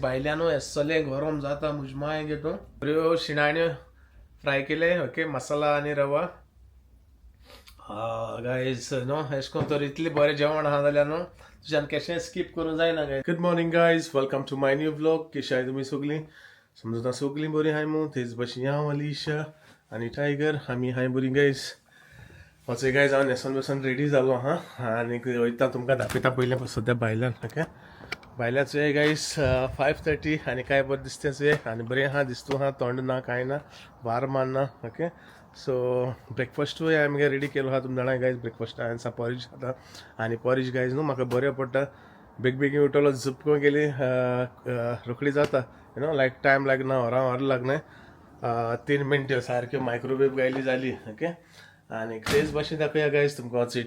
बायल्यानो Ashleigh गरम जाता मुजमाय घेतो बऱ्यो शिणाण्यो फ्राय केले ओके मसाला आणि रवा गायज नो एशको तर इतली बरें जेवण आहा जाल्यार न्हू तुज्यान केशें स्कीप करूं जायना guys. Good morning guys, welcome to my new vlog. कशी आहाय तुमी सगळीं? समजता सगळीं बरी आहाय मू. तेच भशेन हांव अलिशा आनी टायगर आमी हाय बरी गायज. वचय गायज हांव न्हेसोन बेसन रेडी जालो आहा आनी वयता तुमकां दाखयता पयलें सद्या भायल्यान. ओके भायल्याच वे गायज 5:30 आनी काय बरें दिसतेच वे आनी बरें आहा दिसतो आहा, थंड ना कांय ना, वार मारना. ओके सो ब्रेकफास्टूय आमगे रेडी केलो आहा. तुमी जाणाय गायज ब्रेकफास्ट हांवें पॉरीज खाता आनी पॉरीज गायज न्हू म्हाका बरें पडटा. बेगीन उठलो झुपको गेली रोखडी जाता यू नो लायक टायम लागना वर लागना 3 मिनटं सारक्यो मायक्रोवेव गायली जाली. ओके आनी तेच भाशेन दाखोवया गायज तुमकां वचय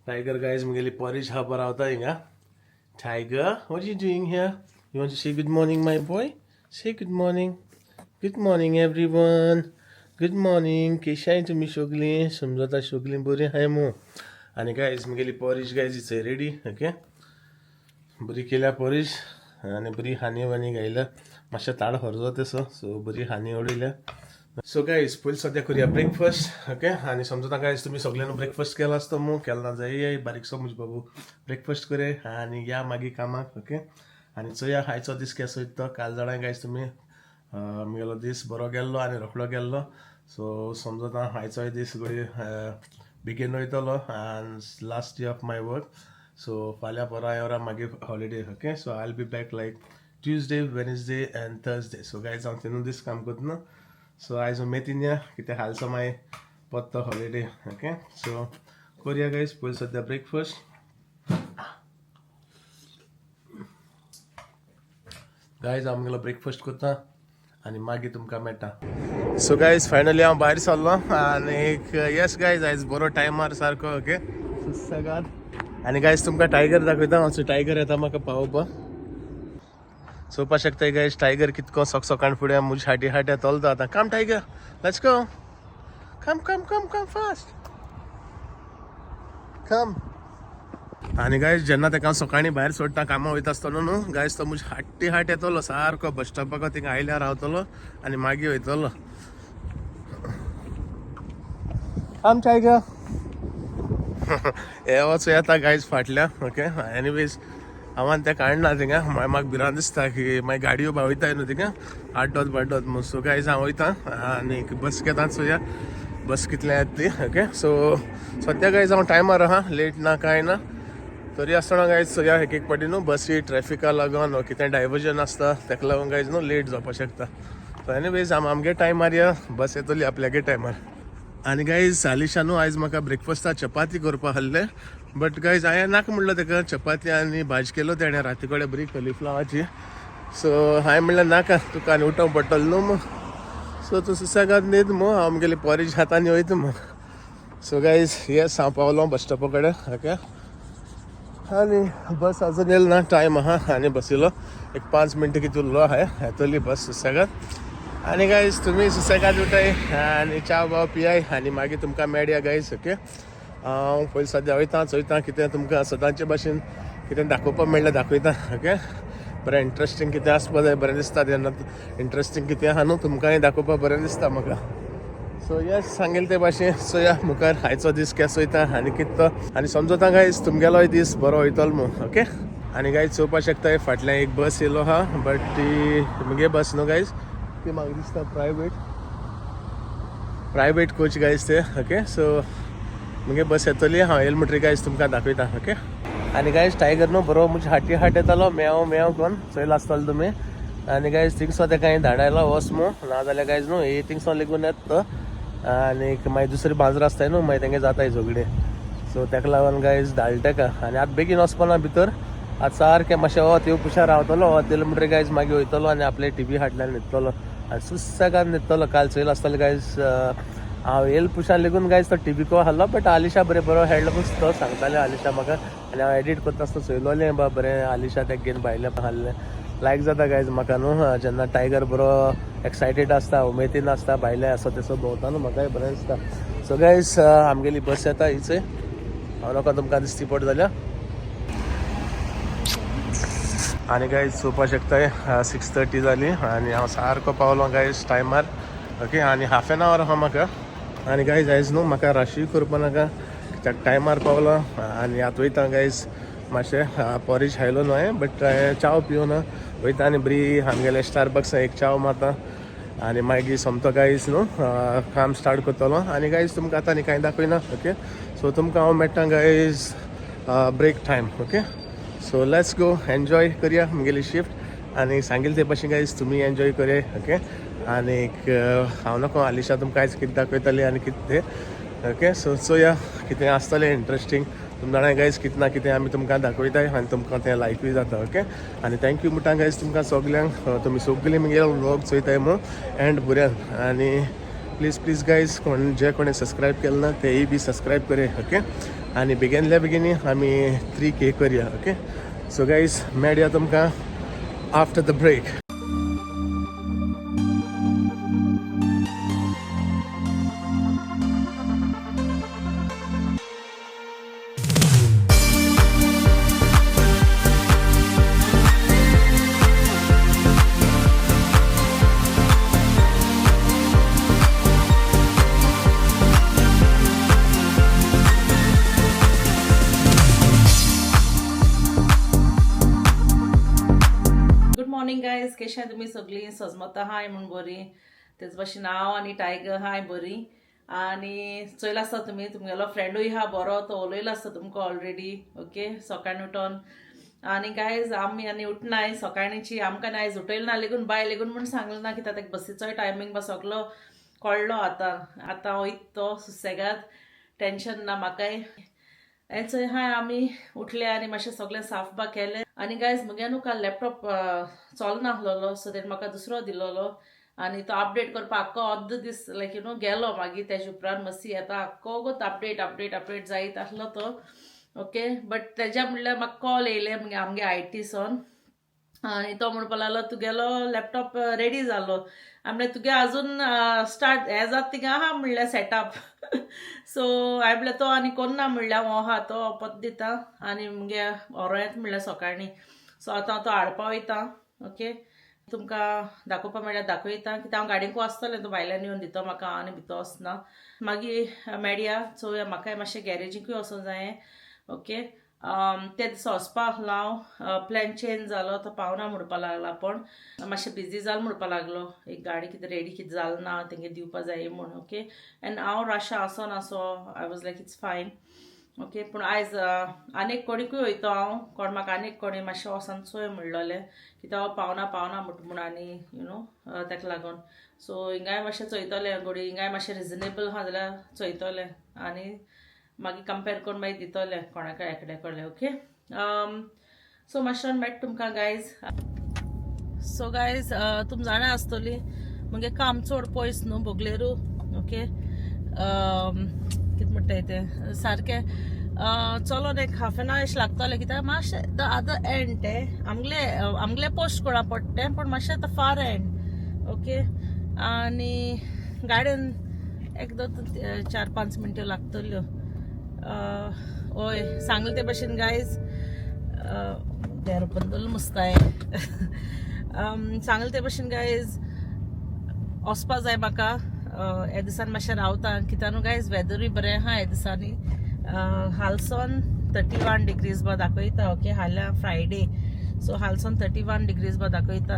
टायगर गायज मुगेली पॉरीज हा बरो रावता हिंगा. Tiger, what are you doing here? You want to say good morning, my boy? Say good morning. Good morning, everyone. Good morning. केशाय तुम्ही सगळीं? समजता सगळीं बरी हाय मू. आनी गायज मुगेली porridge guys it's ready. Okay बरी केल्या पॉरीज आनी बरी हानी वानी घायल्या, मातशें ताड हरजो तेसो सो बरी हानी उडयल्या. सो गायज पयलीं सद्या करुया ब्रेकफास्ट. ओके आनी समजता गायज तुमी सगळ्यांनी ब्रेकफास्ट केला आसता मू. केला जाय बारीकसो म्हजो बाबू ब्रेकफास्ट करे आनी या मागीर कामाक. ओके आनी चोया आयचो दीस केसो वयता. काल जाणां गायज तुमी मुगेलो दीस बरो गेल्लो आनी रोखडो गेल्लो. सो समजता आयचोय दीस घडी बेगीन वयतलो आनी last day of my work. So फाल्यां परवा मागीर holiday. Okay so I will be back like Tuesday, Wednesday end Thursday. So guys हांव तिनूय दीस काम करतना. सो आयज उमेदीन या कित्याक हालसो मागीर पत्तो हॉलिडे. ओके सो करुया गायज पयलीं सद्या ब्रेकफास्ट. गायज हांव मुगेलो ब्रेकफास्ट करता आनी मागीर तुमकां मेळटा. सो गायज फायनली हांव भायर सरलो आनी येस गायज आयज बरो टायमार सारको. ओके सुसेगाद आनी गायज तुमकां टायगर दाखयता. मातसो टायगर येता म्हाका पावोवपाक. चोवपा शकता गायज टायगर कितको सकाळ फुडें म्हज्या हाटी येतलो आतां. Come Tiger, let's go. Come come come come fast come. आनी गायज जेन्ना ताका हांव सकाळीं भायर सोडटा कामां वयता आसतना न्हू गायज तो म्हज्या हाट येतलो सारको बस स्टॉपाक थिंगा आयल्यार रावतलो आनी मागीर वयतलो. कम टायगर. हे वचो येता गायज फाटल्यान. ओके एनीवेज हांवान तें काडना थिंगा म्हाका भिरांत दिसता की मागीर गाडयो वयताय न्हू थिंगा आड्डोत बाड्डोत म्हूण. सो गायज हांव वयता आनी बस घेता. चोया बस कितल्या येता ती. ओके सो सद्या गायज हांव टायमार आहा, लेट ना कांय ना. तरी आसतना गायज चोया एक एक पाटी न्हू बसी ट्रॅफिका लागून वा कितें डायवर्जन आसता तेका लागून गायज न्हू लेट जावपाक शकता. सो एनीवेज आमगे टायमार या बस येतली आपल्यागे टायमार. आनी गायज आलिशा न्हू आयज म्हाका ब्रेकफास्टाक चपाती करपा आहले बट गायज हांवें नाका म्हणलं तेका चपाती आनी भाजी केलो तेणें राती कडेन बरी कॉलीफ्लावराची. सो हांवें म्हणलें नाका तुका आनी उठोवंक पडटलें न्हू मग. सो तूं सुसेगाद न्हीद मू हांव मुगेली पॉरीज हातांनी वयता मग. सो गायज येस हांव पावलो बस स्टॉपा कडेन. ओके आनी बस आजून येल ना, टायम आहा आनी बसिलो एक 5 मिनटां कितें उरलो आहाय येतली बस सुसेगाद. आनी गायज तुमी सुसेगाद उठाय आनी च्या बाव पियाय आनी मागीर तुमकां मेळया गायज. ओके हांव पयलीं सद्या वयता चोयता कितें तुमकां सदांचे भाशेन कितें दाखोवपाक मेळ्ळें दाखयता. ओके बरें इंट्रस्टींग कितें आसपा जाय बरें दिसता तेन्ना इंट्रस्टींग कितें आहा न्हू तुमकांय दाखोवपाक बरें दिसता म्हाका. सो येस सांगेल ते भाशेन चोया मुखार आयचो दीस केसो वयता आनी कितें तो आनी समजता गायज तुमगेलोय दीस बरो वयतलो मू. ओके आनी गायज चोवपाक शकता फाटल्यान एक बस येयलो आहा बट ती मुगे बस न्हू गायज ती म्हाका दिसता प्रायवेट कोच गायज ते. ओके सो मुगे बस येतली हांव येयले म्हणटरी गायज तुमकां दाखयता. ओके आनी गायज टायगर न्हू बरो म्हज्या हाट येतालो मेव मेव कोन चोयलो आसतलो तुमी. आनी गायज थिंगसो तेका हांवें धाडायलो वच मू नाजाल्यार गायज न्हू हे थिंगसो लेगून येत तो आनी मागीर दुसरी बाजरां आसताय न्हू मागीर तेंगे जाताय झगडे. सो तेका लागून गायज धाडलें तेका आनी आतां बेगीन वचपाना भितर. आतां सारकें मातशें वत येव पुशार रावतलो वत येयलो म्हणटरी गायज मागीर वयतलो आनी आपले टीवी हाटल्यान न्हिदतलो आनी सुसेगाद न्हिदतलो. काल चोयलो आसतलो गायज हांव येल पुशान लेगून गायज तो टीवीको आहलो बट आलिशा बरो हेडलोच तो सांगतालें आलिशा म्हाका आनी हांव एडीट करता आसतना चोयलोलें बरें आलिशा तेका घेवन भायलें आहलें. लायक जाता गायज म्हाका न्हू जेन्ना टायगर बरो एक्सायटेड आसता उमेदीन आसता भायले असो तेसो भोंवता न्हू म्हाकाय बरें दिसता. सो गायज आमगेली बस येता हीच हांव नाका तुमकां दिसती पड जाल्यार. आणि गाईज चोवपा शकताय 6:30 जाली आणि हांव सारको पावलो गाईज टायमार ओके आणि हाफ एन आवर आहा म्हाका आणि गाईज आयज न्हू म्हाका राशी करपा नाका कित्याक टायमार पावलो आणि आतां वयता गाईज मातशें पॉरीज खायलो न्हू हांवें बट चाव पिवन वयता आनी बरी आमगेले स्टारबक्स एक चाव मारता आणि मागीर सोमतो गाईज न्हू काम स्टार्ट करतलो आणि गाईज तुमकां आतां आनी कांय दाखयना ओके सो तुमकां हांव मेळटा guys break time okay so let's go enjoy करया म्हगेली शिफ्ट आणि सांगिल्ले ते भाशेन गाईज तुमी एन्जॉय करया ओके आणि हांव नको हालींच्या तुमकां आयज कितें दाखयतलें आनी कितें तें ओके सो चोया कितें आसतलें इंट्रस्टींग तुम जाणा गायज कितें ना कितें आमी तुमकां दाखयताय आनी तुमकां तें लायकूय जाता ओके आनी थँक्यू म्हणटा गायज तुमकां सगल्यांक तुमी सगळीं म्हगेलो व्लॉग चोयताय म्हूण एंड बऱ्यान आनी प्लीज गायज जे कोणी सबस्क्रायब केलें ना तेय बी सबस्क्रायब करे ओके आनी बेगिनल्या बेगिनी आमी 3K करया ओके सो गायज मेळया तुमकां after the break morning guys कशें तुमी सगळीं सजमता हाय म्हूण बरी तेच भाशेन हांव आनी टायगर हाय बरी आनी चोयला आसता तुमी तुमगेलो फ्रेंडूय हा बरो तो उलयलो आसता तुमकां ऑलरेडी ओके सकाळीं उठोन आनी गायज आमी उठनाय सकाळींची आमकां आयज उठयलें ना लेगून बाय लेगून म्हूण सांगलें ना कित्याक ताका बसीचोय टायमींग बा सगलो कळ्ळो आतां वयत तो सुसेगाद टेन्शन ना म्हाकाय चोय हाय आमी उठले आनी मातशें सगळें साफ बा केलें आनी गायज म्हगे न्हू काल लॅपटॉप चलना आसलोलो सो तेणें म्हाका दुसरो दिलोलो आनी तो अपडेट करपाक आख्खो अर्द दीस लायक गेलो मागीर तेजे उपरांत मसी येता आख्खोगूच अपडेट जायत आसलो तो ओके बट तेज्या म्हणल्यार म्हाका कॉल येयले आमगे IT सोन आनी तो म्हणपा लागलो तुगेलो लॅपटॉप रेडी जालो आमले तुगे आजून स्टार्ट हे जाता थिंगा आहा म्हणल्यार सेटअप सो हांवें म्हणल्यार तो आनी कोन्ना म्हणल्यार हो आहा तो ओपत दिता आनी मुगे व्हरो येता म्हणल्यार सकाळीं सो आतां तो हाडपा वयता ओके तुमकां दाखोवपा म्हणल्यार दाखयता कित्याक हांव गाडयेकूय आसतलें तो भायल्यान येवन दितो म्हाका आनी भितर वचना मागीर मेळया चोवया म्हाकाय मातशें गॅरेजीकूय वचूंक जायें ओके ते दिसा वचपाक आसलो हांव प्लॅन चेंज जालो तो पावना म्हणपा लागला पण मातशें बिजी जाल म्हणपा लागलो एक गाडी कितें रेडी कितें जालें ना तेंगे दिवपा जाय म्हूण ओके एन्ड हांव राशा आसोन so I was like it's fine okay पूण आयज आनीक कोणीकूय वयतो हांव कोण म्हाका आनीक कोणी मातशें वचोन चोय म्हणलोलें कित्याक हांव पावना म्हूण आनी ताका लागून सो हिंगाय मातशें चोयतलें गोडी हिंगाय मातशें रिजनेबल आहा जाल्यार चोयतलें आनी मागीर कंपेर करून मागीर दितलें कोणाकय एकडे कडलें ओके सो मातशें मेळटा तुमकां गायज सो गायज तुमी जाणा आसतली मुगे काम चड पयस न्हू बोगलेरू ओके कितें म्हणटाय तें सारकें चलोन एक हाफ एन आवर अशें लागतलें कित्याक मातशें द अदर एंड तें आमगले पोस्ट कोणा पडटा पूण मातशें द फार एंड ओके आनी गाडयेन एक 4-5 मिनटां लागतल्यो ओय सांगले ते भाशेन गायज देरबंदल मुस्ताय सांगले ते भाशेन गायज वचपा जाय म्हाका ह्या दिसान मातशें रावता कित्याक न्हू गायज वेदरूय बरें आहा ह्या दिसांनी हालसोन 31 डिग्रीज बा दाखयता ओके हाल्या फ्रायडे सो हालसोन 31 डिग्रीज बा दाखयता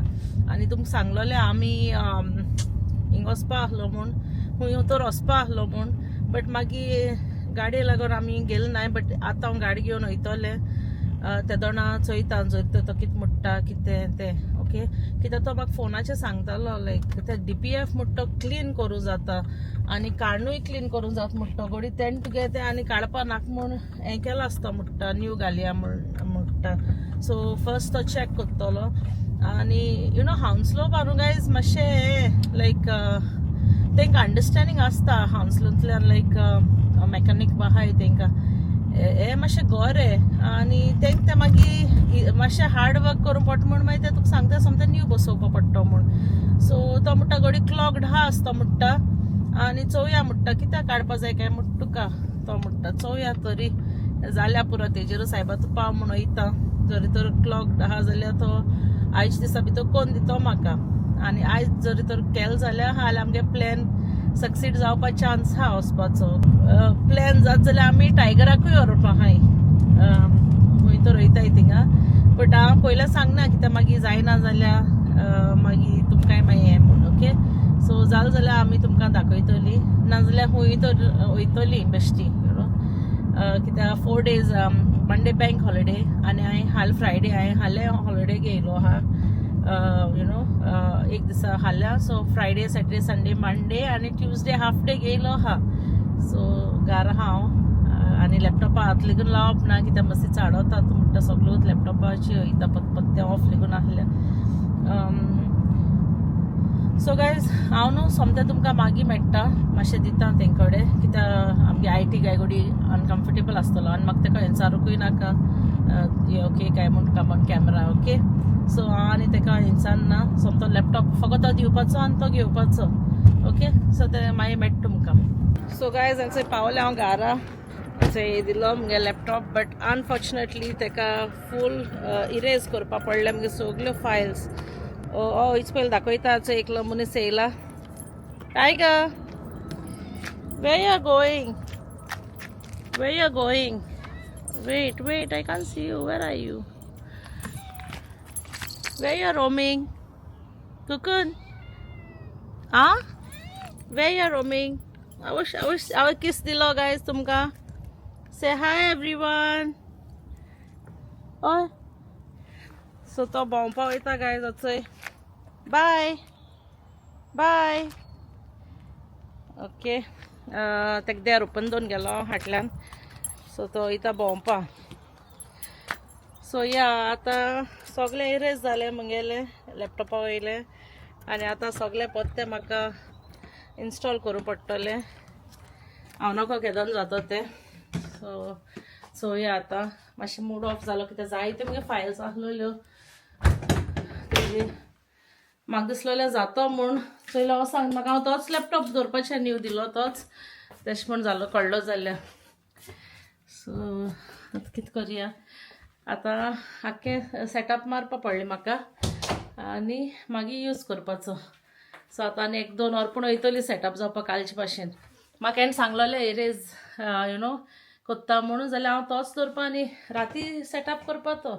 आनी तुमकां सांगलोलें आमी हिंग वचपा आसलो म्हूण खूंय तर वचपा आसलो म्हूण बट मागीर गाडये लागून आमी गेले नाय बट आतां हांव गाडी घेवन वयतलें ते दोना चोयता जर तो कितें म्हणटा कितें तें ओके कित्याक तो म्हाका फोनाचेर सांगतालो लायक ते DPF म्हणटा तो क्लीन करूं जाता आनी काडूय क्लीन करूं जाता म्हणटा गोडी तेणें तुगे तें आनी काडपा नाका म्हूण हें केलां आसता म्हणटा न्यू घालया म्हणटा सो फर्स्ट तो चॅक करतलो आनी हावन्सलो बानू गायज मातशें लायक तांकां अंडरस्टँडींग आसता हावन्सलोंतल्यान लायक मॅकॅनीक बा आहाय तांकां हे मातशें गोरे आनी तांकां तें मागीर मातशें हार्ड वर्क करूं पडटा म्हूण मागीर ते तुका सांगता समथींग न्यू बसोवपा पडटा म्हूण सो तो म्हणटा घडी क्लॉक्ड आहा आसता म्हणटा आनी चोवया म्हणटा कित्याक काडपा जाय काय म्हणटा तुका तो म्हणटा चोवया तरी जाल्या पुरो तेजेरूच सायबा तूं पाव म्हूण वयता जरी तर क्लॉक 10 जाल्यार तो आयज दिसा भितर कोण दितो म्हाका आनी आयज जरी तर केल जाल्यार हाल आमगे प्लॅन सक्सीड जावपा चान्स हा वचपाचो प्लॅन जात जाल्यार आमी टायगराकूय व्हरपा हाय खंय तर वयताय थिंगा बट हांव पयलें सांगना कित्याक मागीर जायना जाल्यार मागीर तुमकांय मागीर हें म्हूण ओके सो जालें जाल्यार आमी तुमकां दाखयतली नाजाल्यार खंय तर वयतली बेश्टी यू नो कित्याक 4 days मंडे बँक हॉलिडे आनी हांवें हाल फ्रायडे हांवें हाले हॉलिडे घेयलो आहा यू नो एक दिसा हाल्या so Friday Saturday Sunday Monday आनी ट्युजडे हाफ डे घेयलो आहा सो घरा हांव आनी लॅपटॉपा हात लेगून लावप ना कित्याक मातशी चाडवता म्हणटा सगळो लॅपटॉपाची वयता पत्ते ऑफ लेगून आहल्या सो गायज हांव न्हू सोमतें तुमकां मागीर मेळटा मातशें दिता तेंकडे कित्याक आमगे IT गायगोडी अनकम्फर्टेबल आसतलो आनी म्हाका तेका विचारूंकूय नाका ओके काय म्हूण कामन कॅमेरा ओके सो हांव आनी तेका हिंसान ना सोमतो लॅपटॉप फकत तो दिवपाचो आनी तो घेवपाचो ओके सो ते मागीर मेळटा तुमकां सो गायज हांगसर पावलें हांव घरा थंय दिलो म्हगे लॅपटॉप बट अनफॉर्च्युनेटली तेका फूल इरेज करपा पडले म्हगे सगल्यो फायल्स हेच पयलीं दाखयता एकलो मनीस येयला tiger where you are going where you are going wait I can see you where are you where you are roaming कुकून वेर यू आर रोमिंग हांव किस दिलो गायज तुमकां से हाय एवरीवन हय सो तो भोंवपा वयता गायज चोय bye bye okay तेका देर open दोन गेलो हाटल्यान सो तो वयता भोंवपा सो या आतां सगळें इरेज जालें म्हगेलें लॅपटॉपा वयलें आनी आतां सगळें पत्तें म्हाका इन्स्टॉल करूं पडटलें हांव नोको केदोन जाता तें सो या आतां मातशें मूड ऑफ जालो कित्याक जायत्यो म्हगे फायल्स आसलेल्यो तेजे म्हाका दिसलेलें जातो म्हूण चोयलो हांव सांग म्हाका हांव तोच लॅपटॉप दवरपाचें न्यू दिलो तोच तेश म्हूण जालो कळ्ळो जाल्यार सो आतां कितें करया आतां आख्खें सेटअप मारपा पडलें म्हाका आनी मागीर यूज करपाचो सो आतां आनी 1-2 वर पूण वयतली सेटअप जावपा कालचे भाशेन म्हाका हेणें सांगलोलें इरेज यू नो कोत्ता म्हणून जाल्यार हांव तोच दवरपा आनी राती सेटअप करपा तो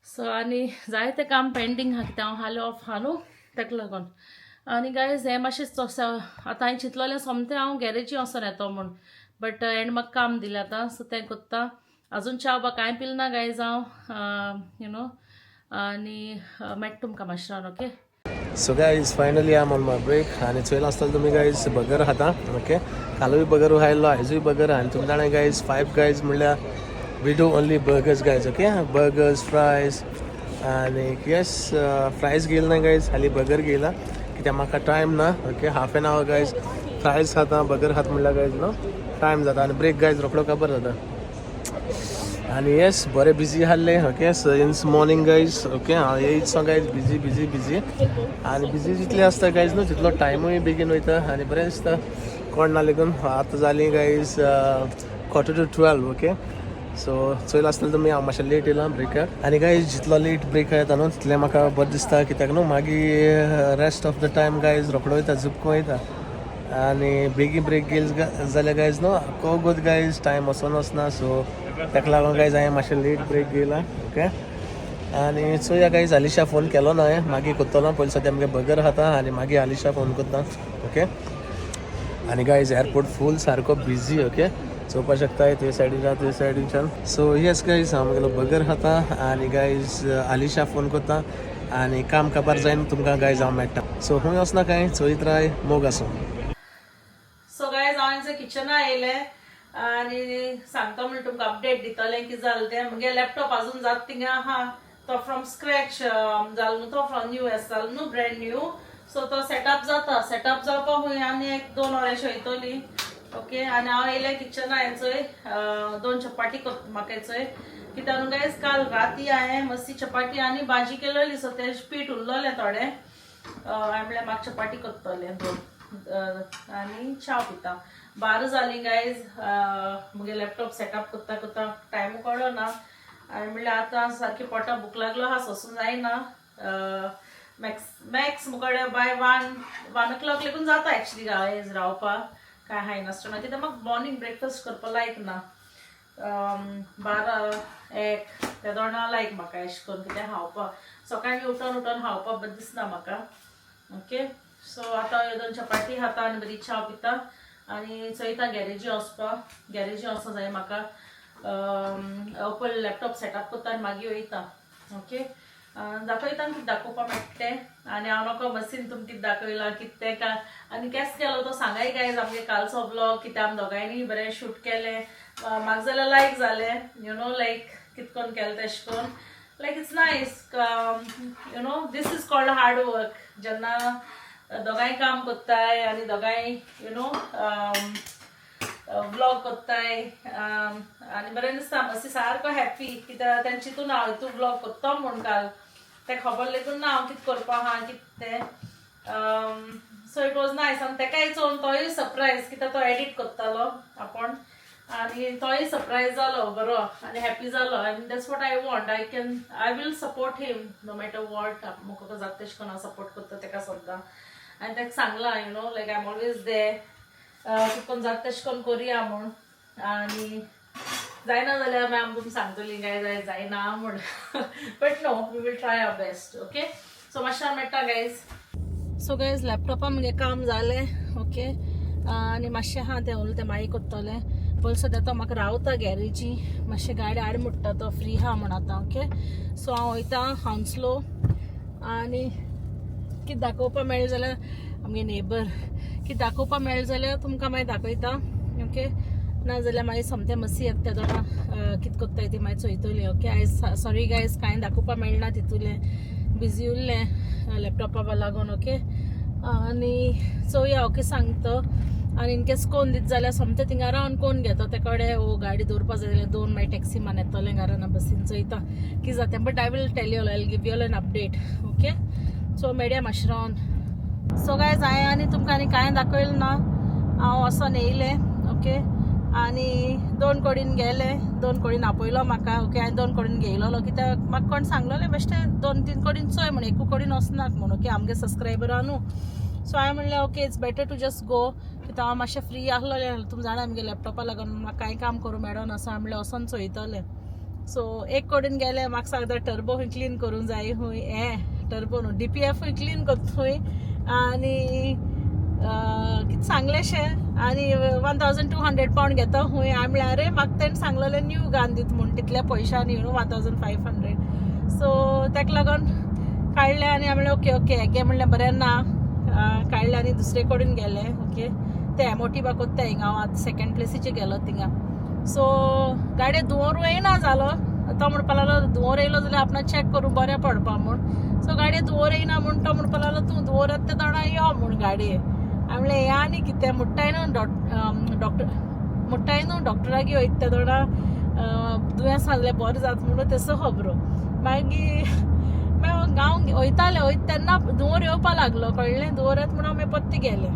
सो आनी जायतें काम पेंडींग आहा कित्याक हांव हाले ऑफ हा न्हू तेका लागून आनी गायज हें मातशें आतां हांवें चिंतलोलें सोमतें हांव गॅरेजी वचोन येतो म्हूण बट हेणें म्हाका काम दिलें आतां सो तें कोत्ता आजून च्या बा कांय पिल ना गायज हांव यू नो आनी मेळटा तुमकां मातशें okay so guys finally I am on my break आनी चोयला आसतलो तुमी गायज बगर खाता ओके कालूय बगर हायलो आयजूय बगर आनी तुमी जाणां गायज 5 गायज म्हणल्यार we do only burgers guys okay burgers fries आनी येस फ्रायज घेयला ना गायज हाली बगर घेयला कित्याक म्हाका टायम ना okay half an hour guys fries खाता बगर खात म्हणल्यार गायज नो टायम जाता आनी ब्रेक गायज रोखडो काबार जाता आनी येस बरें बिजी आहलें okay since morning guys okay हांव येयचो गायज बिजी आनी बिजी जितलें आसता गायज न्हू तितलो टायमूय बेगीन वयता आनी बरें दिसता कोण ना लेगून आतां जालीं गायज 11:45 ओके सो चोयला आसतलें तुमी हांव मातशें लेट येयलां ब्रेकाक आनी गायज जितलो लेट ब्रेक येता न्हू तितलें म्हाका बरें दिसता कित्याक न्हू मागीर rest of the time guys रोखडो वयता झुपको वयता आनी बेगीन ब्रेक घेयल जाल्यार गायज न्हू कोगोत गायज टायम वचोन वचना सो तेका लागून गायज हांवें मातशें लेट ब्रेक घेयला ओके आनी चोया गायज आलिशा फोन केलो ना हांवें मागीर कोत्तलो पयलीं सद्या आमगे बगर खाता आनी मागीर आलिशा फोन कोत्ता ओके आनी गायज एअरपोर्ट फूल सारको बिजी ओके चोवपा शकताय ते सायडीच्यान सो येस गायज हांव म्हगेलो बगर खाता आनी गायज आलिशा फोन कोत्ता आनी काम काबार जायन तुमकां गायज हांव मेळटा सो खूंय वचना कांय चोयत राय मोग आसूं सो गायज हांवें किचना येयलें आनी सांगता म्हण तुमकां अपडेट दितलें कितें जालें तें म्हगे लॅपटॉप आजून जात थिंगा आहा तो फ्रॉम स्क्रॅच जालो न्हू तो फ्रॉम न्यू जालो न्हू ब्रँड न्यू सो तो सेटअप जाता सेटअप जावपा खूंय आनी 1-2 वर अशी वयतली ओके आनी हांव येयलें किचना हांवें चोय 2 चपाती म्हाका चोय कित्याक न्हू गायज काल राती हांवें मस्ती चपाती आनी भाजी केलेली सो तेजें पीठ उरलोलें थोडें हांवें म्हणलें म्हाका चपाती कोत्तलें 2 आनी च्या पिता 12 जालीं गायज म्हगे लॅपटॉप सेटअप कोत्ता टायमू कळ्ळो ना आणि म्हणले आतां सारकी पोटां भूक लागलो आहा सोसून जायना मॅक्स मुकडे बाय 1 लेगून जाता एक्चुअली गायज रावपाक काय हाय नासतना कित्याक म्हाका मॉर्निंग ब्रेकफास्ट करपा लायक ना 12-1 त्या दोना लायक म्हाका अशें करून कितें खावपाक सकाळीं उठोन खावपाक बरें दिसना म्हाका ओके सो आतां ह्यो 2 चपाती खाता आनी बरी च्या पिता आनी चयता गॅरेजी वचपा जाय म्हाका ओपन लॅपटॉप सेटअप करता आनी मागीर वयता ओके दाखयता कितें दाखोवपा मेळटा तें आनी हांव नोको मशीन तुमकां कितें दाखयलां कितें तें काय आनी केस केलो तो सांगाय गायज आमगे कालचो ब्लॉग कितें आमी दोगांयनी बरें शूट केलें म्हाका जाल्यार लायक जालें यू नो लायक कितें करून केलें तेशें करून like it's nice you know this is called hard work जेन्ना दोगांय काम कोत्ताय आनी दोगांय यू नो व्लॉग कोत्ताय आनी बरें दिसता मातशी सारको हॅप्पी कित्याक तेंचे चिंतून हांव हितू व्लॉग कोत्ता म्हूण काल तें खबर लेगून ना हांव कितें करपा आहा कितें तें सो इट वॉज नायस आनी तेकाय चोवन तोय सरप्रायज कित्याक तो एडीट कोत्तालो आपूण आनी तोय सरप्रायज जालो बरो आनी हॅप्पी जालो आनी that's what I want I will support him no matter what म्हाका जाता तेशें करून हांव सपोर्ट करता तेका सद्दां आनी तेका सांगलां you know like I am always there कितें करून जाता तशें करून करया म्हूण आनी जायना जाल्यार मागीर आमी तुमकां सांगतलीं काय जायना म्हूण but no we will try our best okay so मातशें मेळटा गायज सो गायज लॅपटॉपा म्हगे काम जालें ओके आनी मातशें आहा तें उरलें तें मागीर कोत्तोलें पयलीं सद्या तो म्हाका रावता गॅरेजी मातशें गाडी हाड म्हणटा तो फ्री आहा म्हण आतां ओके सो हांव वयता हांसलो आनी कितें दाखोवपा मेळ्ळें जाल्यार आमगे नेबर कितें दाखोवपा मेळ्ळें जाल्यार तुमकां मागीर दाखयता ओके नाजाल्यार मागीर सोमतें मसी येता त्या दोना कितें कोत्ताय ती मागीर चोयतली ओके आयज सॉरी गायज कांय दाखोवपा मेळना तितूलें बिजी उरलें लॅपटॉपा लागून ओके आनी चोवया ओके सांगता आनी इनकेस कोण दीत जाल्यार सोमतें थिंगा रावन कोण घेता ते कडेन गाडी दवरपा जाय जाल्यार 2 मागीर टॅक्सी मान येतलें घराना बसीन चोयता कितें जाता but I will tell you I give you an update okay so मेळया मातशें रावन सो गायज हांवें आनी तुमकां आनी कांय दाखयलें ना हांव वोसोन येयलें ओके आनी 2 कोडीन गेलें 2 कोडीन आपयलो म्हाका ओके हांवें 2 कोडीन घेयलो कित्याक म्हाका कोण सांगलोलें बेश्टें 2-3 कोडीन चोय म्हण 1 कोडीन वचनाक म्हूण ओके आमगे सबस्क्रायबर आहा न्हू सो हांवें म्हणलें okay it's better to just go कित्याक हांव मातशें फ्री आहलोलें तुमी जाणा आमगे लॅपटॉपा लागून म्हाका कांय काम करूं मेळना सो हांवें म्हणलें वोसोन चोयतलें सो 1 कोडीन गेलें म्हाका सांगता टर्बो खंय क्लीन करूंक जाय खूंय टर्बो न्हू DPFूय क्लीन करता खूंय आनी कितें सांगलेशें आनी 1200 पावंड घेता खूंय हांवें म्हणलें अरे म्हाका तेणें सांगलोलें न्यू घान दिता म्हूण तितल्या पयशांनी 1500 सो तेका लागून काडलें आनी हांवें म्हणलें ओके ओके गे म्हणलें बरें ना काडलें आनी दुसरे कडेन गेलें ओके ते एमोटी कोत्ता हिंगा हांव आतां 2nd प्लेसीचेर गेलो थिंगा सो गाडये धुंवर येयना जालो तो म्हणपा लागलो धुंवर येयलो जाल्यार आपणाक चॅक करूं बरें पडपा म्हूण सो गाडये धुंवर येयना म्हूण तो म्हणपा लागलो तूं धुंवर येता त्या तोंडां यो म्हूण गाडये हांवें म्हणलें हे आनी कितें मुट्टाय न्हू डॉक्टराक वयता त्या तोंडां दुयेंस जालें बरें जाता म्हणून तेसो खबरो मागीर हांव वयतालें तेन्ना धुंवर येवपा लागलो कळ्ळें धुंवर येता म्हणून हांव पत्ती गेलें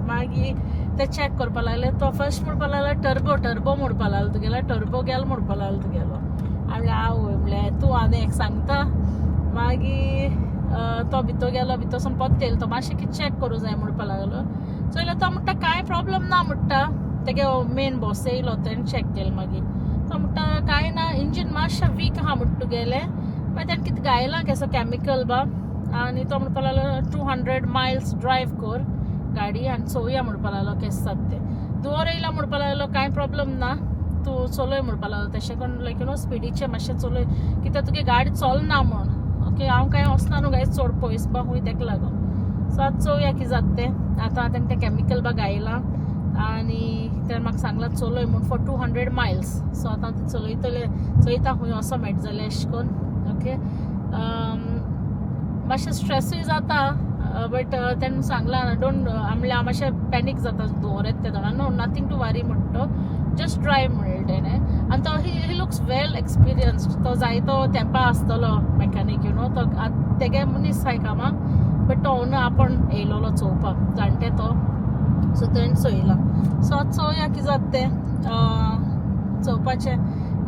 मागीर ते चॅक करपा लागले तो फर्स्ट म्हणपा लागलो टर्बो म्हणपा लागलो तुगेलो टर्बो गेलो म्हणपा लागलो तुगेलो हांवें आवय म्हणलें तूं आनी एक सांगता मागीर तो भितर गेलो भितर सावन पत्ते येयलो तो मातशें कितें चॅक करूं जाय म्हणपा लागलो चोयलो तो म्हणटा कांय प्रॉब्लम ना म्हणटा तेगे मेन बॉस येयलो तेणें चॅक केलें मागीर तो म्हणटा कांय ना इंजीन मातशें वीक आहा म्हणटा तुगेलें मागीर तेणें कितें घायलां केसो कॅमिकल बा आनी तो म्हणपा लागलो 200 मायल्स ड्रायव्ह कर गाडी आनी चोवया म्हणपा लागलो केस जाता तें धुंवर येयला म्हणपा लागलो कांय प्रॉब्लम ना तूं चलय म्हणपा लागलो तशें करून लायक यू नो स्पिडीचें मातशें चलय कित्याक तुगे गाडी चलना म्हूण ओके हांव कांय वचना न्हू गाय चड पयस बा खूंय तेका लागून सो आतां चोवया कितें जाता तें आतां तेणें तें कॅमिकल बा घायलां आनी तेणें म्हाका सांगलां चलय म्हूण फॉर 200 मायल्स सो आतां हांव चोयता खूंय वचो मेळटा जाल्यार अशें करून ओके मातशें स्ट्रेसूय जाता बट तेणें सांगलां डोंट हांव मातशें पॅनीक जाता धुंवर येता त्या तोंडां नो नथींग टू वरी म्हणटा जस्ट ड्रायव्ह म्हणलें तेणें आनी तो ही लुक्स वेल एक्सपिरियन्स्ड तो जायतो तेंपा आसतलो मॅकॅनीक यू नो तो तेगे मनीस आहाय कामाक बट तो ओन आपूण येयलोलो चोवपाक जाणटे तो सो तेणें चोयलां सो आतां चोवया कितें जाता तें चोवपाचें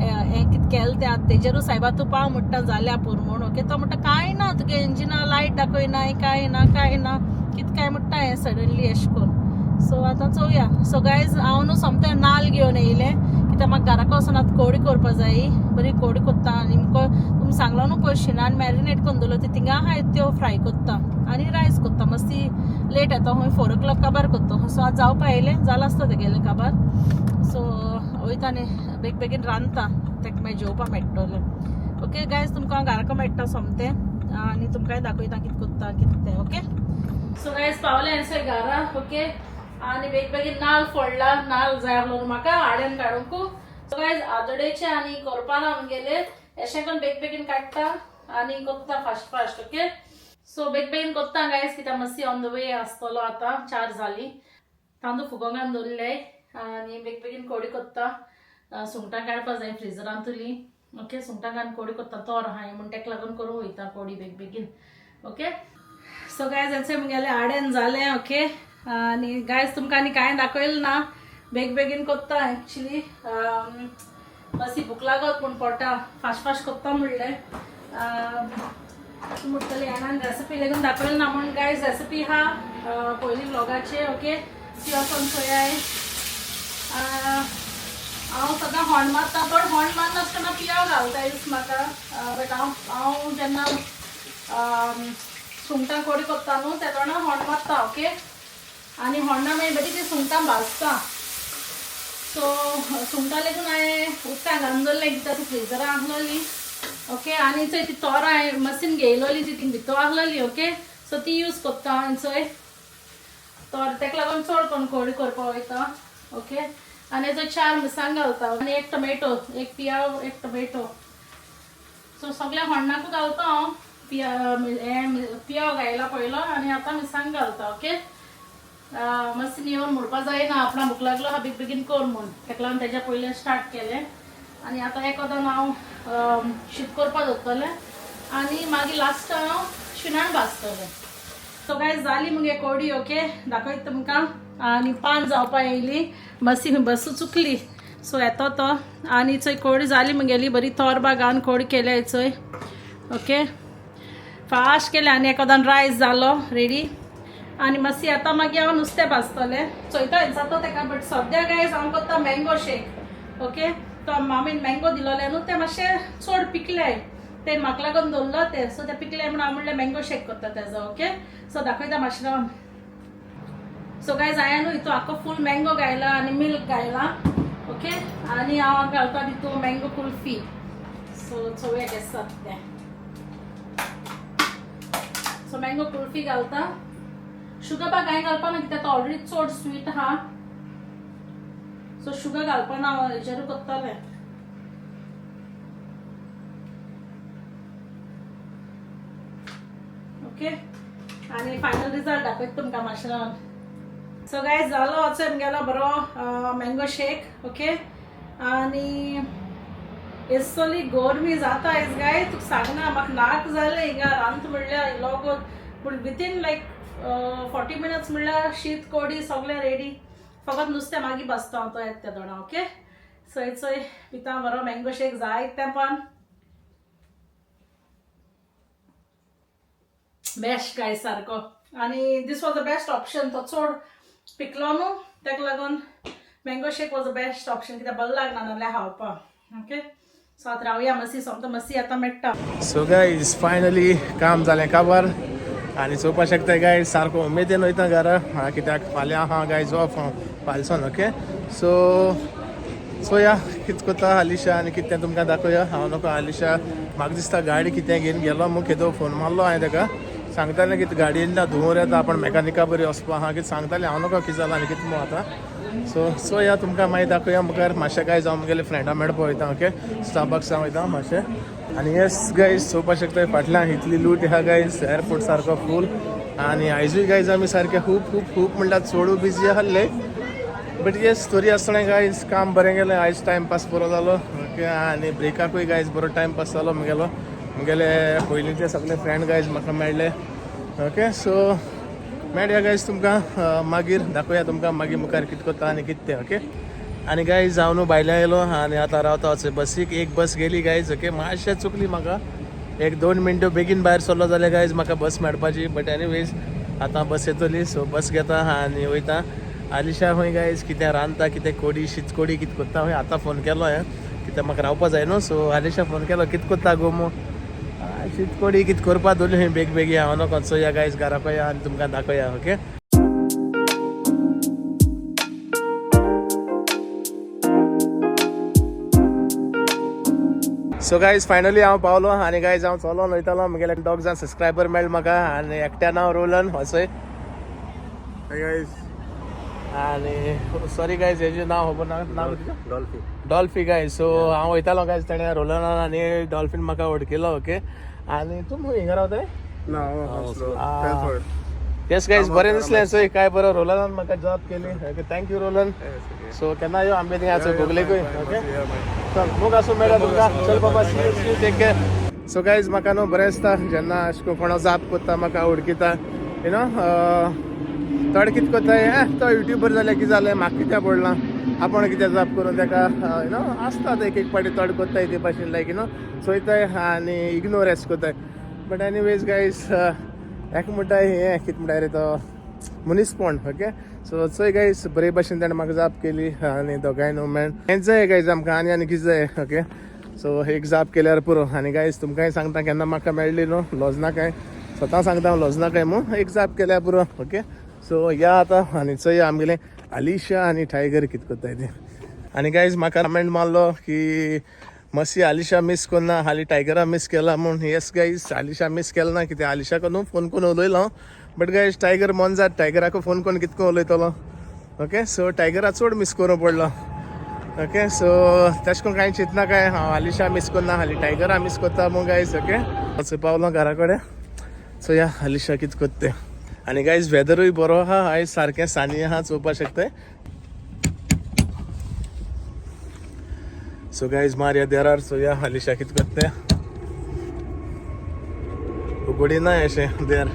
हें कितें केलें तें तेजेरू सायबा तूं पाव म्हणटा जाल्या पुरो म्हूण ओके तो म्हणटा कांय ना तुगे इंजिना लायट दाखयना कांय ना कितें काय म्हणटा हें सडनली अशें करून सो आतां चोवया सो गायज हांव न्हू सोमतें नाल्ल घेवन येयलें कित्याक म्हाका घरा वचून आतां कोडी करपा जायी बरी कोडी कोत्ता आनी तुमी सांगलो न्हू पळय शिनान मॅरिनेट करून दवरलो ती थिंगा आहाय त्यो फ्राय कोत्ता आनी रायस कोत्ता मस्ती लेट येता खंय 4 o'clock काबार कोत्ता सो आज जावपा येयलें जाला आसता तेगेलें काबार सो वयता आनी बेगीन रांदता ताका मागीर जेवपा मेळटलें ओके गायज तुमकां घराको मेळटा सोमतें आनी तुमकांय दाखयता कितें कोत्ता कितें तें ओके सो गायज पावलें हांयसर घरा ओके आनी बेगीन नाल्ल फोडला नाल्ल जाय आसलो म्हाका हाड्यान काडूंक सो गायज आदोडेचे आनी कोरपाना आमगेले अशें करून बेगीन काडटा आनी कोत्ता फास्ट ओके सो बेगीन कोत्ता गायज कित्याक मातशी ऑन द वे आसतलो आतां 4 जाली तांदूळ फुगोंगान दवरले आनी बेगीन कोडी कोत्ता सुंगटां काडपा जाय फ्रिजरांतुली ओके सुंगटां घालून कोडी कोत्ता तोर हांवें म्हूण तेका लागून करूं वयता कोडी बेगीन ओके सो गायज हेंचें म्हगेलें हाडेन जालें ओके आनी गायज तुमकां आनी कांय दाखयलें ना बेगीन कोत्ता एक्चुली मातशी भूक लागत पूण पोटा फास्ट कोत्ता म्हणलें म्हणटली हांवें रेसिपी लेगून दाखयलें ना म्हूण गायज रेसिपी हा पयलीं व्लॉगाचे ओके ती वचोन पळयाय हांव सदां होंड मारता बट होंड मारनासतना पियाव घालता दिस म्हाका बट हांव जेन्ना सुंगटां कोडी कोत्ता न्हू त्या तोंडां होंड मारता ओके आनी होंडा मागीर बरी ती सुंगटां भाजता सो सुंगटां लेगून हांवें उदकां घालून दवरलें कित्याक ती फ्रिजरान आसलोली ओके आनी चोय ती तोर हांवें मशीन घेयलोली ती भितर आसलोली ओके सो ती यूज कोत्ता हांवें चोय तोर तेका लागून चड कोण कोडी करपा वयता ओके आनी थंय 4 मिरसांग घालता आनी 1 टोमेटो 1 पियाव 1 टोमेटो सो सगळ्या होंडाकू घालता हांव पियाव घायला पयलो आनी आतां मिरसांग घालता ओके मातशें येवन म्हणपा जायना आपणा भूक लागलो हा बेगीन कर म्हूण तेका लागून तेज्या पयलें स्टार्ट केलें आनी आतां एकोदान हांव शीत करपा दवरतलें आनी मागीर लास्ट हांव शिनान भाजतलें सो गायज जाली मुगे कोडी ओके दाखयता तुमकां आनी 5 जावपा येयली मातशी बस चुकली सो येतो तो आनी चोय कोडी जाली मुगेली बरी तोरबा घालून कोडी केल्या चोय ओके फास्ट केलें आनी एकोदान रायस जालो रेडी आनी मातशी आतां मागीर हांव नुस्तें भाजतलें चोयता जाता तेका बट सद्या गायज हांव कोत्ता मँगो शेक ओके तो मामीन मँगो दिलोले न्हू तें मातशें चड पिकलें तें म्हाका लागून दवरलो तें सो तें पिकलें म्हणून हांव म्हणलें मँगो शेक कोत्ता तेजो ओके सो दाखयता मातशें रावन सो गायज हांवें न्हू हितून आख्खो फूल मँगो घायला आनी मिल्क घायला ओके आनी हांव घालता तितून मँगो कुल्फी सो चोवया केस तें सो मँगो कुल्फी घालता शुगर बा कांय घालपा ना कित्याक तो ऑलरेडी चड स्वीट आहा सो शुगर घालपा ना हांव हेजेरू कोत्तालें ओके आनी फायनल रिजल्ट दाखयता तुमकां मातशें रावन सो गायज जालो वचो म्हगेलो बरो मँगो शेक ओके आनी एसोली गोरमी जाता आयज गाय तुका सांगना म्हाका नाक जालें हिंगा रांत म्हणल्यार लोगो पूण विथीन लायक 40 minutes म्हणल्यार शीत कोडी सगळें रेडी फकत नुस्तें मागीर भाजता हांव तो येता त्या दोना ओके सो चोय पिता बरो मँगो शेक जाय तेंपान बेस्ट गाय सारको आनी this was the best option तो चड पिकलो न्हू तेका लागून mango shake was the best option कित्याक बरें लागना नाल्यार खावपाक ओके सो आतां रावया मातशी सोमतो मातशी आतां मेळटा सो गायज फायनली काम जालें काबार आनी चोवपा शकता गायज सारको उमेदीन वयता घरा कित्याक फाल्यां आहा गायज ऑफ हांव फालसून ओके सो चोया कितें कोत्ता हालीशा आनी कितें तुमकां दाखोवया हांव नको हालीशा म्हाका दिसता गाडी कितें घेवन गेलो मग केदो फोन मारलो हांवें ताका सांगतालें कितें गाडी येयल्या धुंवर येता आपण मॅकानिका बरी वचपा आहा कितें सांगतालें हांव नको कितें जालां आनी कितें मो आतां सो चोया तुमकां मागीर दाखोवया मुखार मातशें गायज हांव मुगेले फ्रेंडा मेळपा वयता ओके स्टारबक्सा वयता मातशें आनी येस गायज चोवपा शकता फाटल्यान इतली लूट आहा गायज एअरपोर्ट सारको फूल आनी आयजूय गायज आमी सारके खूब म्हणल्यार चडू बिजी आहले बट येस स्टोरी आसतना गायज काम बरें गेलें आयज टायमपास बरो जालो ओके आनी ब्रेकाकूय गायज बरो टायमपास जालो मुगेले पयलींचे सगळे फ्रेंड गायज म्हाका मेळ्ळे ओके सो मेळया गायज तुमकां मागीर दाखोवया तुमकां मागीर मुखार कितें कोत्ता आनी कितें तें ओके आणि गाईज जाऊन न्हू भायल्या येयलो आणि आता रावता वचय बसीक. एक बस गेली गाईज. ओके मातशें चुकली म्हाका. 1-2 मिनटं बेगीन भायर सरलो जाल्यार गाईज म्हाका बस मेळपाची. बट एनीवेज आतां बस येतली सो बस घेता आनी वयता. आलिशा खंय गाईज कितें रांदता, कितें कोडी शीतकोडी कितें कोत्ता खंय. आतां फोन केलो हांवें कित्याक म्हाका रावपा जाय न्हू. सो आलिशा फोन केलो कितें कोत्ता गो मो. शीतकोडी कितें करपा दवरली खंय बेग बेगी. हांव नोको चोया गाईज घराक या आनी तुमकां दाखोया. ओके सो गाईज फायनली हांव पावलो आनी गाईज हांव चलोन वयतालो. म्हगेले 2 जाण सबस्क्रायबर मेळ्ळे म्हाका आनी एकट्या नांव रोलन हसय गाईज. आनी सॉरी गाईज हेजें नांव खबर ना. नांव डॉल्फी गाईज. सो हांव वयतालो गाईज ताणें रोलनान आनी डॉल्फीन म्हाका वळखिलो. ओके आनी तूं हिंगा रावताय. येस गाईज बरें दिसलें. सो काय बरो रोलनान म्हाका जॉब केली. Okay thank you Rolan. सो केन्ना यो आमगे थिंगा गोगलेकूय. ओके चल मोग आसूं मेळ्ळा तुमकां. चल बाबा see you take care. So guys म्हाका न्हू बरें दिसता जेन्ना अशें कोणा जाप कोत्ता म्हाका वळखिता. यू नो थोडे कितें कोत्ताय तो युट्यूबर जाल्यार कितें जालें म्हाका कित्याक पडलां आपण कितें जाप करून ताका यू नो आसतात एक पाटी थोडे कोत्ताय ते भाशेन लायक यू नो चोयताय आनी इग्नोर एस कोत्ताय. बट एनीवेज गाईज एक म्हणटाय हें कितें म्हणटाय रे तो मुनीसपण. ओके सो चोय गाईज बरे भाशेन ताणें म्हाका जाप केली आनी दोगांय न्हू मेळून हेंच जाय गाईज आमकां आनी कितें जाय. ओके सो एक जाप केल्यार पुरो. आनी गाईज तुमकांय सांगता केन्ना म्हाका मेळ्ळी न्हू लॉजनाकाय स्वता सांगता हांव लॉजनाकाय मू एक जाप केल्यार पुरो. ओके सो या आतां आनी चोया आमगेलें आलिशा आनी टायगर कितें कोत्ताय तें. आनी गाईज म्हाका कमेंट मारलो की मातशी आलिशा मिस कोन्ना हाली टायगरा मिस केला म्हूण. येस गाईज आलिशा मिस केला ना कित्याक आलिशाक न्हू फोन करून उलयलो हांव. बट गाईज टायगर मन जात टायगराक फोन करून कितको उलयतलो. ओके सो टायगरा चड मिस करूं पडलो. ओके सो तेश कोन्न कांय चिंतना काय हांव आलिशा मिस कोन्ना हाली टायगरा मिस कोत्ता म्हूण गाईज. ओके असो पावलो घरा कडेन. सो या आलिशा कितें कोत्ता तें. आनी गाईज वेदरूय बरो आहा आयज सारकें सानी आहा चोवपा शकताय. सो गाईज मारया देरार. सो या आलिशा कितें कोत्ता तें. उगडी ना अशें देर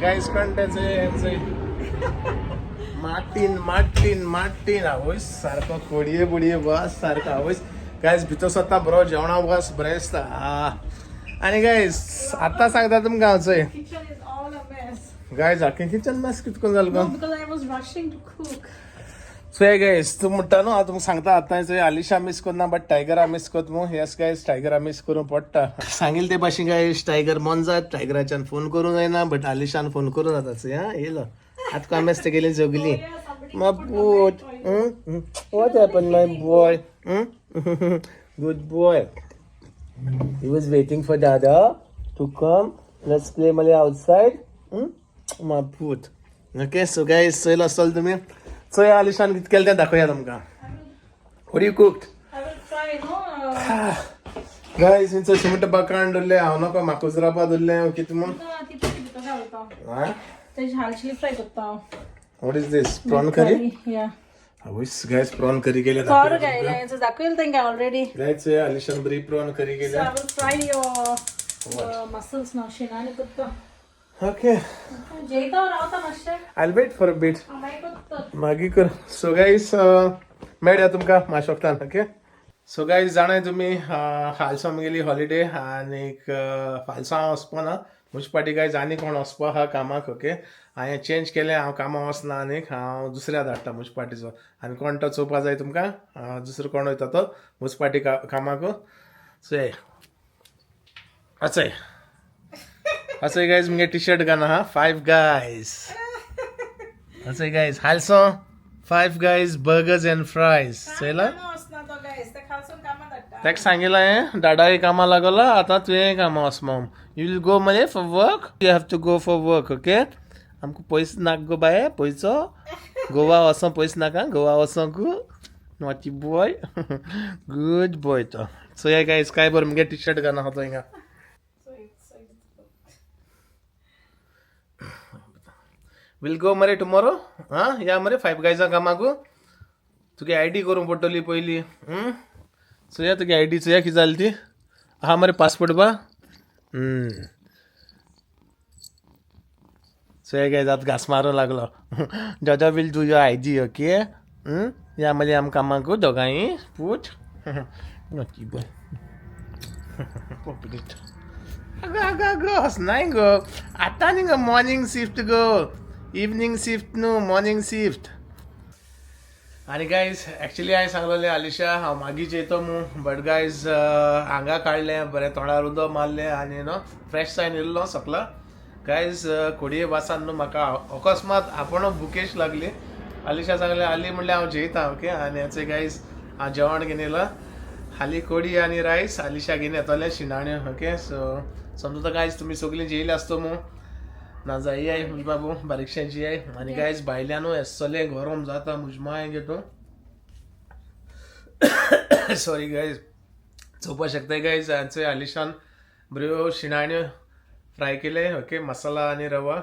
गाईज कंटेच मार्टीन आवयस सारको कोडये बुडये बस सारको आवयस. गाईज भितर स्वता बरो जेवणा बस बरें दिसता. आनी गाईज आतां सांगता तुमकां हांव चोय गाईज आख्खें किचन मॅस कितको जालो गो. सो हे गाईज तूं म्हणटा न्हू हांव तुमकां सांगता आतां चोय आलिशा मिस कोन्ना बट टायगरा मिस कोत मू. येस गाईज टायगरा मिस करूं पडटा. सांगिल्ले ते भाशेन गाईज टायगर मन जात टायगराच्यान फोन करूं जायना बट आलिशान फोन करूं जाता. चोय हा येयलो आतां कामेस्त गेली जगली. माय बूट what happened my boy good boy he was waiting for dada to come let's play Malay outside my boot. Okay so guys चोयलो आसतलो तुमी. चोय आलिशान कितें केलें तें दाखोवया तुमकां. what you cooked गाईज हिंचो शिमट बाकाण दवरलें हांव नको म्हाका उजरावपा दवरलें कितें म्हूण. what is this prawn curry आवयस गाईज प्रॉन करी केल्या दाखवेल तेंका ऑलरेडी. गाईज चोय आलिशान बरी प्रॉन करी केल्या. फ्राय युअर मसल्स नाव शिनाने करता. ओके जेयता रावता मातशें. I'll wait for a bit. मागीर कर. सो गाईज मेळया तुमकां मातशे वक्तान. ओके सो गाईज जाणाय तुमी फालसां आमगेली हॉलिडे आनीक फालसां हांव वचपा ना म्हजे पाटी गाईज आनी कोण वचपा आहा कामाक. ओके हांवें चेंज केलें हांव कामां वचना आनीक हांव दुसऱ्या धाडटा म्हजे पाटीचो. आनी कोण तो चोवपा जाय तुमकां दुसरो कोण वयता तो म्हजे पाटी कामाक. चोय असोय गाईज मुगे टी शर्ट घालना हा 5 guys. असोय गाईज हालसो 5 guys burgers and fries. चोयला ताका सांगिला हें दादाय कामा लागला आतां तुवें कामा वच मॉम. यू विल गो मरे for work. You have to go for work. Okay आमकां पयस नाक गो बाये पयसो गोवा वचो पयस नाका गोवा वचोंक नॉटी बॉय गुड बॉय तो. सो या गाईज काय बरें मुगे टी शर्ट घालना हा तो हिंगा. विल गो मरे टुमोरो. या मरे 5 guys कामाक. तुगे आयडी करूंक पडटली पयली. चोया तुगे आयडी चोया कितें जाली ती. आहा मरे पासपोर्ट बा. सो हे गायज आतां घास मारूंक लागलो Jojo will do your IG okay या मदीं आमकां कामाक दोगांय पूट नोटी बॉय पॉपुलेट गो नाही गो आतां न्ही गो मॉर्निंग शिफ्ट गो इवनिंग शिफ्ट न्हू मॉर्निंग शिफ्ट आणि गायज ॲक्च्युली हांवें सांगलेलें आलिशा हांव मागीर जेयतो मू बट गायज हांगा काडलें बरें तोंडार उदक मारलें आनी फ्रेश जायन येयल्लो सकला गायज कोडये वासान न्हू म्हाका अकस्मात आपण भुकेश लागली आलिशा सांगलें हाली म्हणलें हांव जेयता ओके आनी हेचें गायज हांव जेवण घेवन येयलां हाली कोडी आनी रायस आलिशा घेवन येतलें शिणाण्यो ओके सो समजा गायज तुमी सगळीं जेयली आसतो मू ना जाय बाबू बारीकशें जियाय आनी गायज भायल्यानू येसलें गरम जाता मुजमाय घेतो सॉरी गायज चोवपा शकताय गायज हांचे आलिशान बऱ्यो शिणाण्यो फ्राय केले ओके मसाला आनी रवा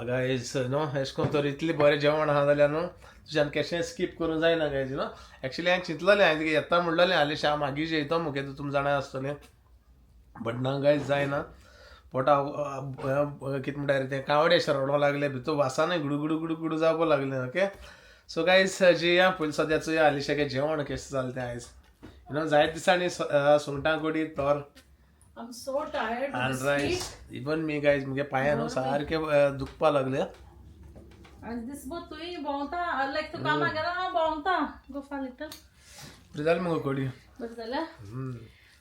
गायज न्हू एश कोन्न तर इतलें बरें जेवण आहा जाल्यार न्हू तुज्यान केशें स्कीप करूं जायना गायज न्हू एक्चुली हांवें चिंतलेलें हांवें तुका येता म्हणलेलें आलिशा हांव मागीर जेयतो मुगे तुमी जाणां आसतलें बट ना गायज जायना पोटा कितें म्हणटा रे तें कावडे रडोंक लागले भितर वासानय गुडू जावपा लागलें ओके सो गायज जेया पयलीं सद्याचो या आलिशागे जेवण केशें जालें तें आयज जायत दिसांनी सुंगटां कोडी तोर I'm so tired. and rice even me guys मुगे पांयां सारके दुखपा लागले And this boat तूं भोंवता लायक तूं कामाक गेला हांव भोंवता गो फॉर लिटल बरी जाली मुगो कोडी बरें जाल्यार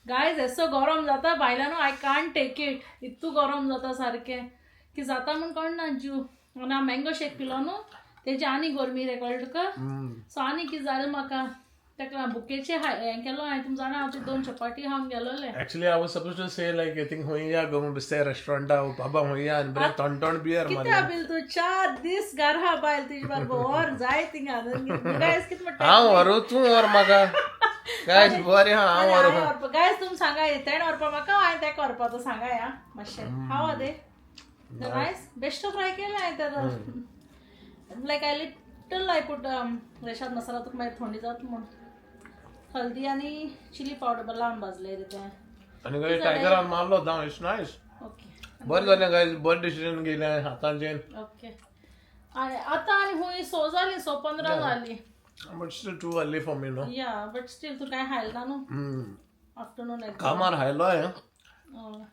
गायज एसो गरम जाता भायल्यान आय कांट टेक इट इतू गरम जाता सारकें की जाता म्हण कळना जीव आनी हांव मँगो शेक पिलो न्हू तेजी आनी गरमी रे कळ्ळें तुका सो आनी कितें जालें म्हाका ताका बुकेचे हें केलो हांवें तुमी जाणा हांव 2 चपाती खावन गेलोलें actually I was suppose to say like I think होइया गो बिस्ते रेस्टोरेंट बाबा होइया आनी बरे टॉन बियर मारले कितें बील तूं 4 दीस घरा बायल तुजे बरोबर जाय थिंगा गायज कितें म्हणटा हांव व्हरू तूं व्हर म्हाका गायज बरें हांव व्हरू गायज तुमी सांगा तेणें व्हरपा म्हाका हांवें तेका व्हरपाचो सांगा या मातशें हांव दे नायस बेश्टो फ्राय केला हांवें तर लायक आय लिटल आय पूट रेशाद मसाला तुका मागीर थंडी जाता म्हण हल्दी आनी चिली पावडर लावन भाजले रे तें आनी गायज टायगरान मारलो दाव इट्स नायस ओके बरें जालें गायज बरें डिसिजन घेतलें हातान जेन ओके आनी आतां आनी खूंय 6 जालीं 15 जालीं but still too early for me know या बट स्टील तूं कांय खायला न्हू आफ्टरनून कामार हायलो हांवें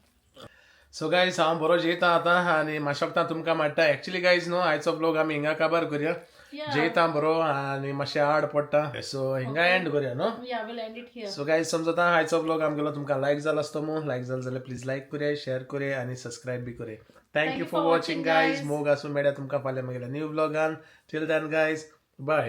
सो गायज हांव बरो जेयता आतां आनी मातशें तुमकां माडटा एक्चुली गायज न्हू आयचो ब्लॉग आमी हिंगा काबार करया जेयता बरो आनी मातशें आड पडटा सो हिंगा एंड करया न्हू या will end it here so guys समजता आयचो ब्लॉग आमगेलो तुमकां लायक जालो आसतो मू लायक जालो जाल्यार प्लीज लायक करे शेअर करे आनी सबस्क्रायब बी करे थँक्यू फॉर वॉचिंग गायज मोग आसूं मेळ्या तुमकां फाल्यां मागीर न्यू ब्लॉगान टील दॅन गायज बाय